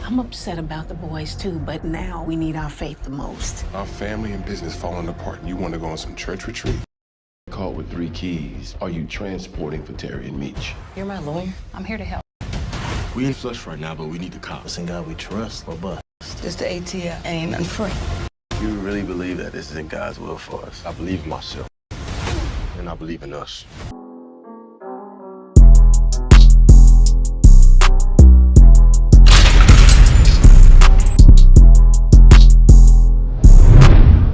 I'm upset about the boys too, but now we need our faith the most. Our family and business falling apart, and you want to go on some church retreat? Caught with 3 keys. Are you transporting for Terry and Meech? You're my lawyer. I'm here to help. We in flush right now, but we need the cops. In God we trust, or bust. Just the ATL. Ain't nothing free. You really believe that this is in God's will for us? I believe in myself, and I believe in us.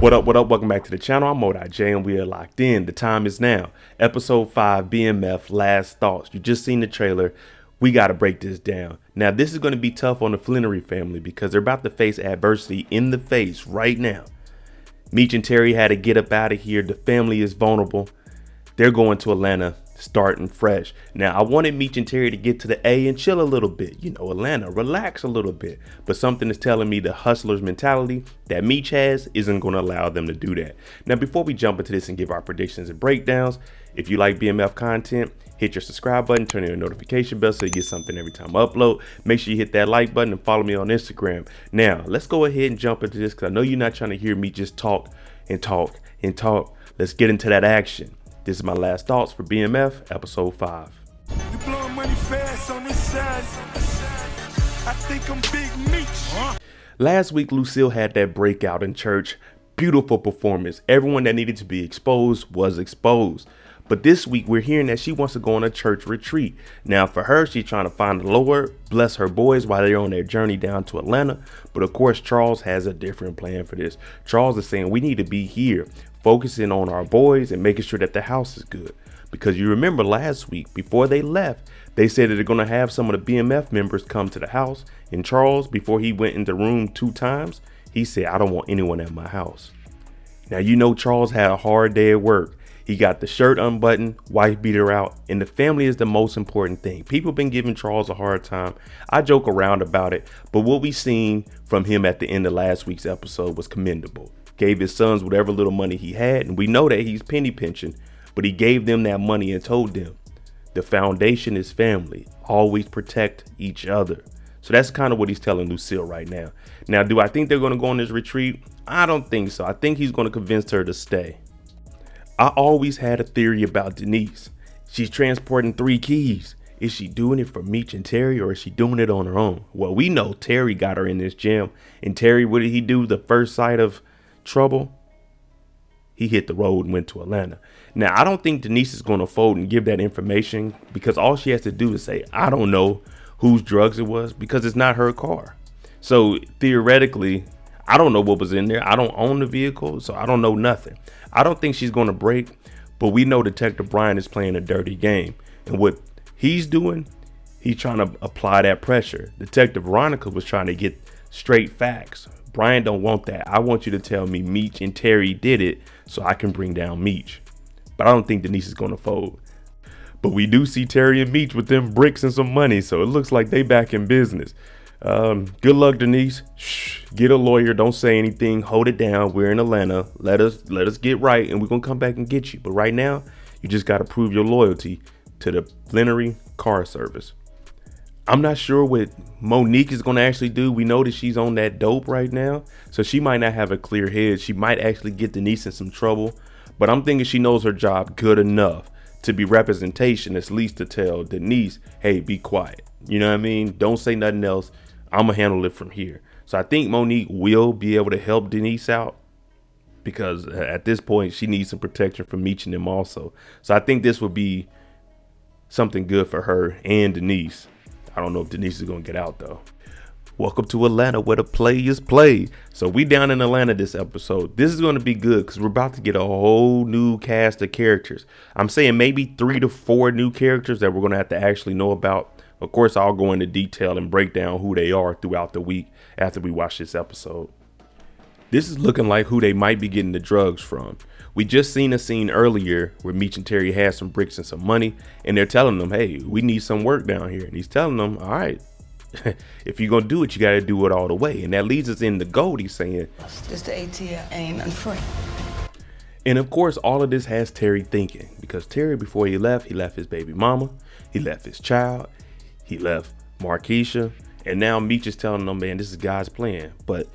What up, welcome back to the channel. I'm MoDJ and we are locked in. The time is now. Episode 5, BMF, Last Thoughts. You just seen the trailer. We got to break this down. Now, this is going to be tough on the Flenory family because they're about to face adversity in the face right now. Meech and Terry had to get up out of here. The family is vulnerable. They're going to Atlanta, starting fresh. Now, I wanted Meech and Terry to get to the A and chill a little bit. You know, Atlanta, relax a little bit. But something is telling me the hustler's mentality that Meech has isn't going to allow them to do that. Now, before we jump into this and give our predictions and breakdowns, if you like BMF content, hit your subscribe button, turn on your notification bell so you get something every time I upload. Make sure you hit that like button and follow me on Instagram. Now, let's go ahead and jump into this because I know you're not trying to hear me just talk and talk and talk. Let's get into that action. This is my last thoughts for BMF, episode 5. You blowing money fast on this side. I think I'm Big Meech. Last week, Lucille had that breakout in church. Beautiful performance. Everyone that needed to be exposed was exposed. But this week, we're hearing that she wants to go on a church retreat. Now, for her, she's trying to find the Lord, bless her boys while they're on their journey down to Atlanta. But of course, Charles has a different plan for this. Charles is saying we need to be here, focusing on our boys and making sure that the house is good. Because you remember last week, before they left, they said that they're going to have some of the BMF members come to the house. And Charles, before he went in the room 2 times, he said, I don't want anyone at my house. Now, you know, Charles had a hard day at work. He got the shirt unbuttoned, wife beat her out, and the family is the most important thing. People been giving Charles a hard time. I joke around about it, but what we seen from him at the end of last week's episode was commendable. Gave his sons whatever little money he had, and we know that he's penny pinching, but he gave them that money and told them, the foundation is family. Always protect each other. So that's kind of what he's telling Lucille right now. Now, do I think they're going to go on this retreat? I don't think so. I think he's going to convince her to stay. I always had a theory about Denise. She's transporting 3 keys. Is she doing it for Meech and Terry, or is she doing it on her own? Well, we know Terry got her in this gym. And Terry, what did he do the first sight of trouble? He hit the road and went to Atlanta. Now, I don't think Denise is going to fold and give that information because all she has to do is say, I don't know whose drugs it was because it's not her car. So theoretically, I don't know what was in there. I don't own the vehicle, so I don't know nothing. I don't think she's going to break, but we know Detective Brian is playing a dirty game. And what he's doing, he's trying to apply that pressure. Detective Veronica was trying to get straight facts. Brian don't want that. I want you to tell me Meech and Terry did it so I can bring down Meech. But I don't think Denise is going to fold. But we do see Terry and Meech with them bricks and some money, so it looks like they back in business. Good luck, Denise. Shh, get a lawyer. Don't say anything. Hold it down. We're in Atlanta. Let us get right, and we're gonna come back and get you. But right now, you just gotta prove your loyalty to the Flenory car service. I'm not sure what Monique is gonna actually do. We know that she's on that dope right now, so she might not have a clear head. She might actually get Denise in some trouble. But I'm thinking she knows her job good enough to be representation, at least to tell Denise, hey, be quiet. You know what I mean? Don't say nothing else. I'm going to handle it from here. So I think Monique will be able to help Denise out because at this point, she needs some protection from Meech and them also. So I think this would be something good for her and Denise. I don't know if Denise is going to get out, though. Welcome to Atlanta where the players play. So we down in Atlanta this episode. This is going to be good because we're about to get a whole new cast of characters. I'm saying maybe 3 to 4 new characters that we're going to have to actually know about. Of course, I'll go into detail and break down who they are throughout the week after we watch this episode. This is looking like who they might be getting the drugs from. We just seen a scene earlier where Meech and Terry had some bricks and some money, and they're telling them, hey, we need some work down here. And he's telling them, all right, if you're going to do it, you got to do it all the way. And that leads us in the gold. He's saying, Just the ATL. Ain't nothing free. and of course, all of this has Terry thinking because Terry, before he left his baby mama, he left his child. He left Marquisha, And now Meech is telling them, man, this is God's plan. But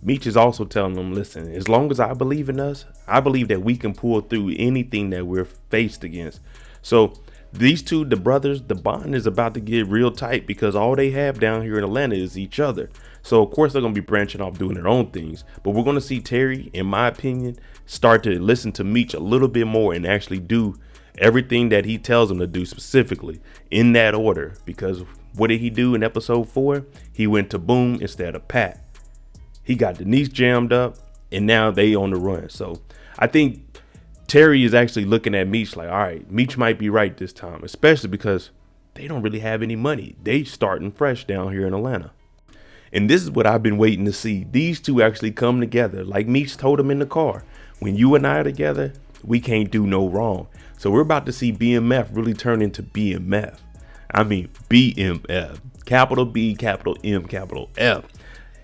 Meech is also telling them, listen, as long as I believe in us, I believe that we can pull through anything that we're faced against. So these two, the brothers, the bond is about to get real tight because all they have down here in Atlanta is each other. So of course they're going to be branching off doing their own things. But we're going to see Terry, in my opinion, start to listen to Meech a little bit more and actually do everything that he tells them to do, specifically in that order. Because what did he do in episode 4? He went to Boom instead of Pat. He got Denise jammed up and now they on the run. So I think Terry is actually looking at Meech like, all right, Meech might be right this time, especially because they don't really have any money. They starting fresh down here in Atlanta. And this is what I've been waiting to see. These two actually come together. Like Meech told him in the car, when you and I are together, we can't do no wrong. So we're about to see BMF really turn into BMF. I mean, BMF, capital B, capital M, capital F.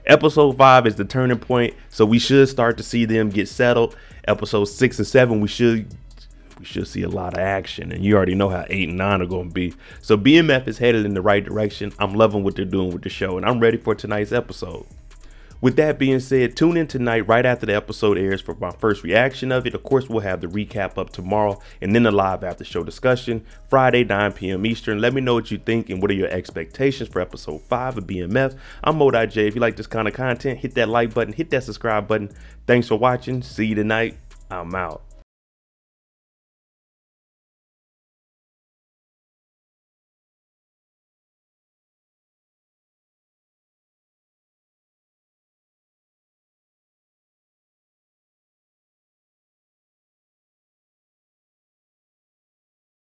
Episode 5 is the turning point. So we should start to see them get settled. Episode 6 and 7, we should see a lot of action, and you already know how 8 and 9 are going to be. So BMF is headed in the right direction. I'm loving what they're doing with the show, and I'm ready for tonight's episode. With that being said, tune in tonight right after the episode airs for my first reaction of it. Of course, we'll have the recap up tomorrow and then the live after show discussion Friday 9 p.m. Eastern. Let me know what you think and what are your expectations for episode 5 of BMF. I'm MoDIJ. If you like this kind of content, hit that like button, hit that subscribe button. Thanks for watching. See you tonight. I'm out.